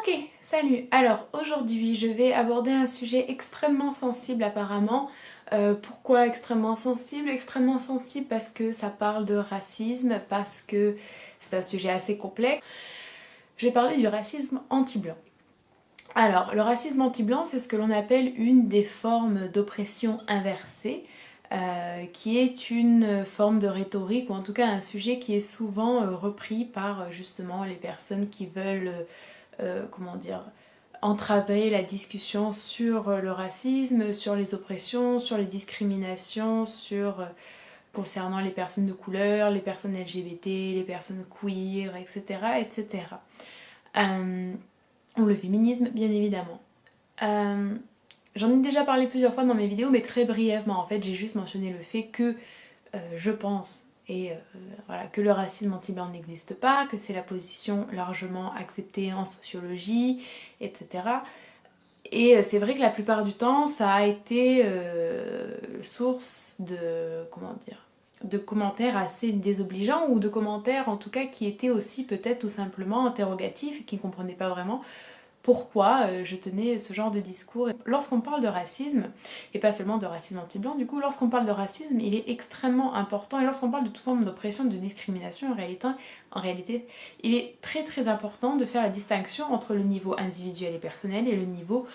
Ok, salut. Alors aujourd'hui je vais aborder un sujet extrêmement sensible apparemment. Pourquoi extrêmement sensible? Extrêmement sensible parce que ça parle de racisme, parce que c'est un sujet assez complexe. Je vais parler du racisme anti-blanc. Alors le racisme anti-blanc, c'est ce que l'on appelle une des formes d'oppression inversée, qui est une forme de rhétorique, ou en tout cas un sujet qui est souvent repris par justement les personnes qui veulent comment dire, entraver la discussion sur le racisme, sur les oppressions, sur les discriminations, concernant les personnes de couleur, les personnes LGBT, les personnes queer, etc. etc. Ou le féminisme, bien évidemment. J'en ai déjà parlé plusieurs fois dans mes vidéos, mais très brièvement. En fait, j'ai juste mentionné le fait que je pense voilà, que le racisme anti-blanc n'existe pas, que c'est la position largement acceptée en sociologie, etc. Et c'est vrai que la plupart du temps, ça a été source de, comment dire, de commentaires assez désobligeants, ou de commentaires en tout cas qui étaient aussi peut-être tout simplement interrogatifs et qui ne comprenaient pas vraiment pourquoi je tenais ce genre de discours. Lorsqu'on parle de racisme, et pas seulement de racisme anti-blanc, du coup, lorsqu'on parle de racisme, il est extrêmement important, et lorsqu'on parle de toute forme d'oppression, de discrimination, en réalité, il est très très important de faire la distinction entre le niveau individuel et personnel et le niveau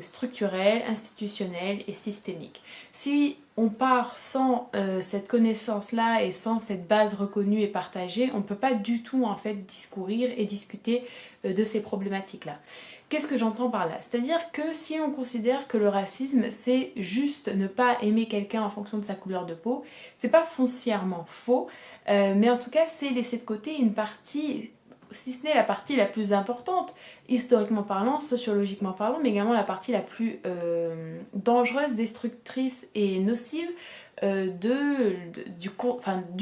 structurel, institutionnel et systémique. Si on part sans cette connaissance-là et sans cette base reconnue et partagée, on ne peut pas du tout en fait discourir et discuter de ces problématiques-là. Qu'est-ce que j'entends par là? C'est-à-dire que si on considère que le racisme c'est juste ne pas aimer quelqu'un en fonction de sa couleur de peau, c'est pas foncièrement faux, mais en tout cas c'est laisser de côté une partie, si ce n'est la partie la plus importante, historiquement parlant, sociologiquement parlant, mais également la partie la plus dangereuse, destructrice et nocive du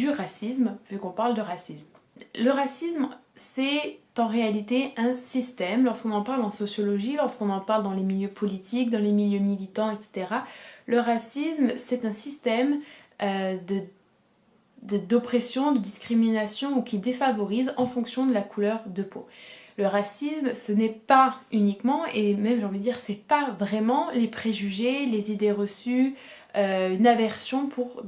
racisme, vu qu'on parle de racisme. Le racisme, c'est en réalité un système, lorsqu'on en parle en sociologie, lorsqu'on en parle dans les milieux politiques, dans les milieux militants, etc. Le racisme, c'est un système d'oppression, de discrimination ou qui défavorise en fonction de la couleur de peau. Le racisme, ce n'est pas uniquement, et même j'ai envie de dire, c'est pas vraiment les préjugés, les idées reçues, une aversion pour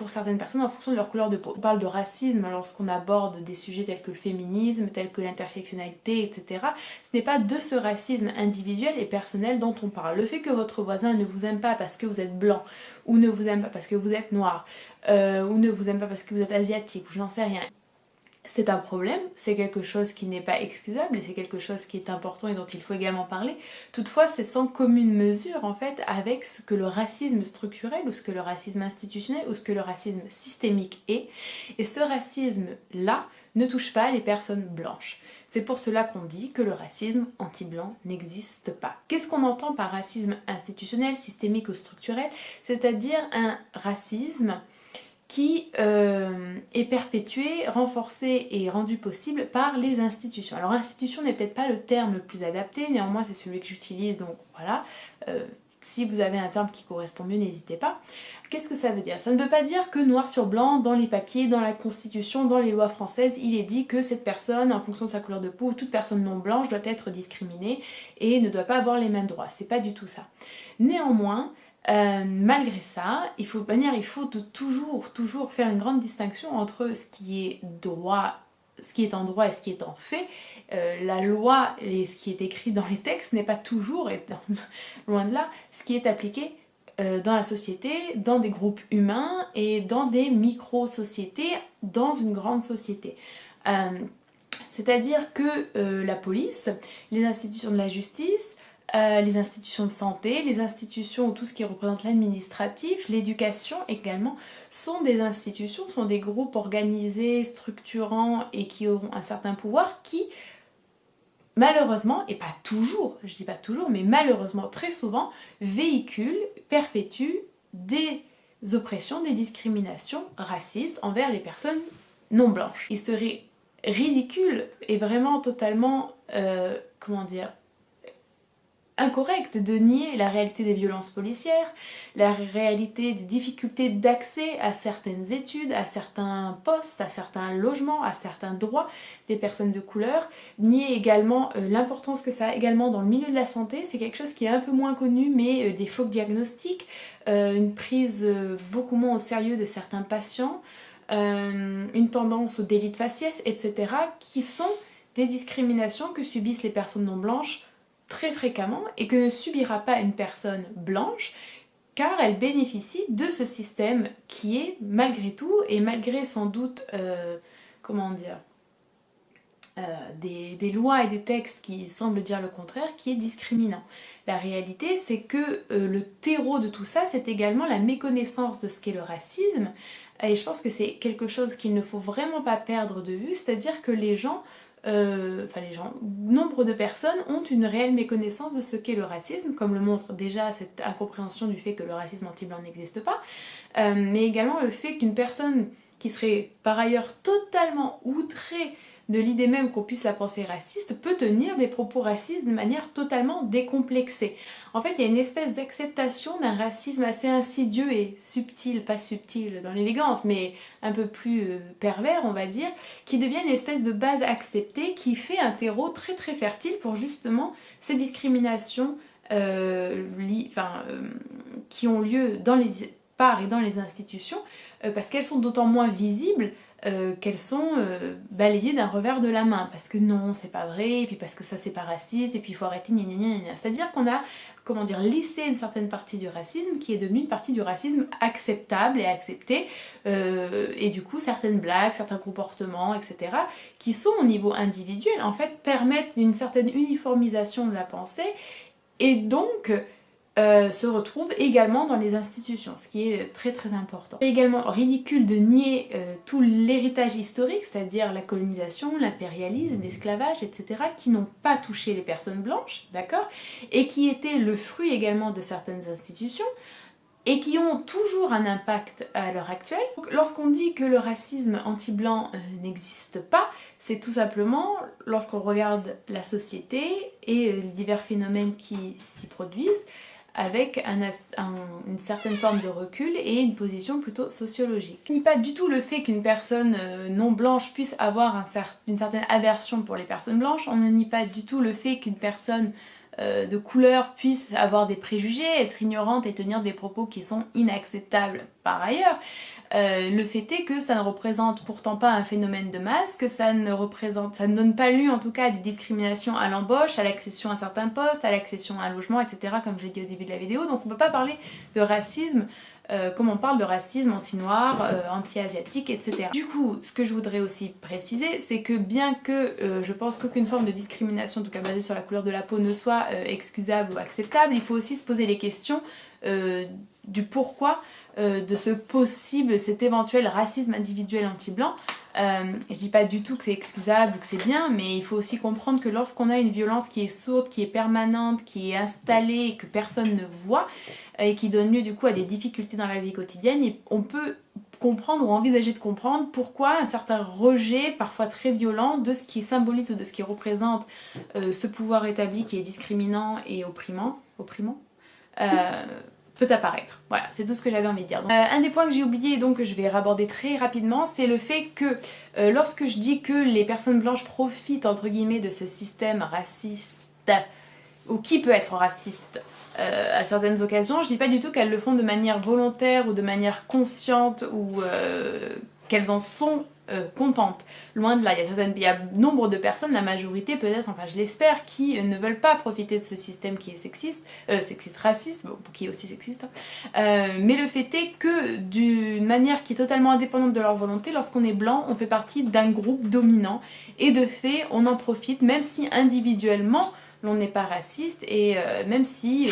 certaines personnes en fonction de leur couleur de peau. On parle de racisme lorsqu'on aborde des sujets tels que le féminisme, tels que l'intersectionnalité, etc. Ce n'est pas de ce racisme individuel et personnel dont on parle. Le fait que votre voisin ne vous aime pas parce que vous êtes blanc, ou ne vous aime pas parce que vous êtes noir, ou ne vous aime pas parce que vous êtes asiatique, ou je n'en sais rien. C'est un problème, c'est quelque chose qui n'est pas excusable et c'est quelque chose qui est important et dont il faut également parler. Toutefois, c'est sans commune mesure en fait avec ce que le racisme structurel ou ce que le racisme institutionnel ou ce que le racisme systémique est. Et ce racisme-là ne touche pas les personnes blanches. C'est pour cela qu'on dit que le racisme anti-blanc n'existe pas. Qu'est-ce qu'on entend par racisme institutionnel, systémique ou structurel? C'est-à-dire un racisme qui est perpétué, renforcé et rendu possible par les institutions. Alors institution n'est peut-être pas le terme le plus adapté, néanmoins c'est celui que j'utilise, donc voilà. Si vous avez un terme qui correspond mieux, n'hésitez pas. Qu'est-ce que ça veut dire? Ça ne veut pas dire que noir sur blanc, dans les papiers, dans la constitution, dans les lois françaises, il est dit que cette personne, en fonction de sa couleur de peau, ou toute personne non blanche doit être discriminée et ne doit pas avoir les mêmes droits. C'est pas du tout ça. Néanmoins, malgré ça, il faut toujours faire une grande distinction entre ce qui est droit, ce qui est en droit et ce qui est en fait. La loi et ce qui est écrit dans les textes n'est pas toujours, loin de là, ce qui est appliqué dans la société, dans des groupes humains et dans des micro-sociétés, dans une grande société. C'est-à-dire que la police, les institutions de la justice, les institutions de santé, les institutions ou tout ce qui représente l'administratif, l'éducation également, sont des institutions, sont des groupes organisés, structurants et qui auront un certain pouvoir qui, malheureusement, et pas toujours, je dis pas toujours, mais malheureusement très souvent, véhiculent, perpétuent des oppressions, des discriminations racistes envers les personnes non blanches. Il serait ridicule et vraiment totalement, comment dire, incorrect de nier la réalité des violences policières, la réalité des difficultés d'accès à certaines études, à certains postes, à certains logements, à certains droits des personnes de couleur, nier également l'importance que ça a également dans le milieu de la santé. C'est quelque chose qui est un peu moins connu, mais des faux diagnostics, une prise beaucoup moins au sérieux de certains patients, une tendance au délit de faciès, etc., qui sont des discriminations que subissent les personnes non blanches très fréquemment et que ne subira pas une personne blanche car elle bénéficie de ce système qui est malgré tout et malgré sans doute comment dire des lois et des textes qui semblent dire le contraire, qui est discriminant. La réalité, c'est que le terreau de tout ça, c'est également la méconnaissance de ce qu'est le racisme, et je pense que c'est quelque chose qu'il ne faut vraiment pas perdre de vue, c'est-à-dire que nombre de personnes ont une réelle méconnaissance de ce qu'est le racisme, comme le montre déjà cette incompréhension du fait que le racisme anti-blanc n'existe pas, mais également le fait qu'une personne qui serait par ailleurs totalement outrée de l'idée même qu'on puisse la penser raciste peut tenir des propos racistes de manière totalement décomplexée. En fait, il y a une espèce d'acceptation d'un racisme assez insidieux et subtil, pas subtil dans l'élégance, mais un peu plus pervers, on va dire, qui devient une espèce de base acceptée qui fait un terreau très très fertile pour justement ces discriminations qui ont lieu par et dans les institutions, parce qu'elles sont d'autant moins visibles qu'elles sont balayées d'un revers de la main, parce que non, c'est pas vrai, et puis parce que ça c'est pas raciste, et puis il faut arrêter, gna gna gna gna. C'est-à-dire qu'on a, comment dire, lissé une certaine partie du racisme qui est devenue une partie du racisme acceptable et acceptée, et du coup certaines blagues, certains comportements, etc., qui sont au niveau individuel, en fait, permettent une certaine uniformisation de la pensée, et donc se retrouve également dans les institutions, ce qui est très très important. C'est également ridicule de nier tout l'héritage historique, c'est-à-dire la colonisation, l'impérialisme, l'esclavage, etc., qui n'ont pas touché les personnes blanches, d'accord, et qui étaient le fruit également de certaines institutions, et qui ont toujours un impact à l'heure actuelle. Lorsqu'on dit que le racisme anti-blanc n'existe pas, c'est tout simplement lorsqu'on regarde la société et les divers phénomènes qui s'y produisent, avec une certaine forme de recul et une position plutôt sociologique. Il n'y a pas du tout le fait qu'une personne non blanche puisse avoir une certaine aversion pour les personnes blanches, on ne nie pas du tout le fait qu'une personne de couleur puisse avoir des préjugés, être ignorante et tenir des propos qui sont inacceptables par ailleurs. Le fait est que ça ne représente pourtant pas un phénomène de masse, que ça ne donne pas lieu en tout cas à des discriminations à l'embauche, à l'accession à certains postes, à l'accession à un logement, etc. comme je l'ai dit au début de la vidéo. Donc on ne peut pas parler de racisme comme on parle de racisme anti-noir, anti-asiatique, etc. Du coup, ce que je voudrais aussi préciser, c'est que bien que je pense qu'aucune forme de discrimination, en tout cas basée sur la couleur de la peau, ne soit excusable ou acceptable, il faut aussi se poser les questions du pourquoi de cet éventuel racisme individuel anti-blanc. Je dis pas du tout que c'est excusable ou que c'est bien, mais il faut aussi comprendre que lorsqu'on a une violence qui est sourde, qui est permanente, qui est installée et que personne ne voit, et qui donne lieu du coup à des difficultés dans la vie quotidienne, on peut comprendre ou envisager de comprendre pourquoi un certain rejet, parfois très violent, de ce qui symbolise ou de ce qui représente ce pouvoir établi qui est discriminant et opprimant peut apparaître. Voilà, c'est tout ce que j'avais envie de dire. Donc, un des points que j'ai oublié et donc que je vais aborder très rapidement, c'est le fait que lorsque je dis que les personnes blanches profitent entre guillemets de ce système raciste, ou qui peut être raciste à certaines occasions, je dis pas du tout qu'elles le font de manière volontaire ou de manière consciente ou qu'elles en sont contentes. Loin de là, il y a nombre de personnes, la majorité peut-être, enfin je l'espère, qui ne veulent pas profiter de ce système qui est sexiste, raciste, bon, qui est aussi sexiste, mais le fait est que d'une manière qui est totalement indépendante de leur volonté, lorsqu'on est blanc, on fait partie d'un groupe dominant, et de fait, on en profite, même si individuellement, l'on n'est pas raciste, et même si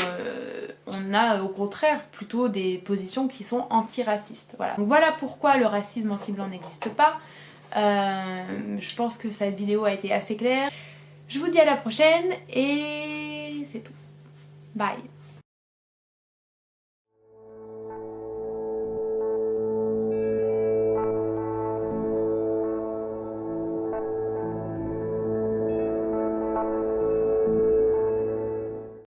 on a au contraire plutôt des positions qui sont antiracistes. Voilà. Donc voilà pourquoi le racisme anti-blanc n'existe pas. Je pense que cette vidéo a été assez claire. Je vous dis à la prochaine et c'est tout. Bye.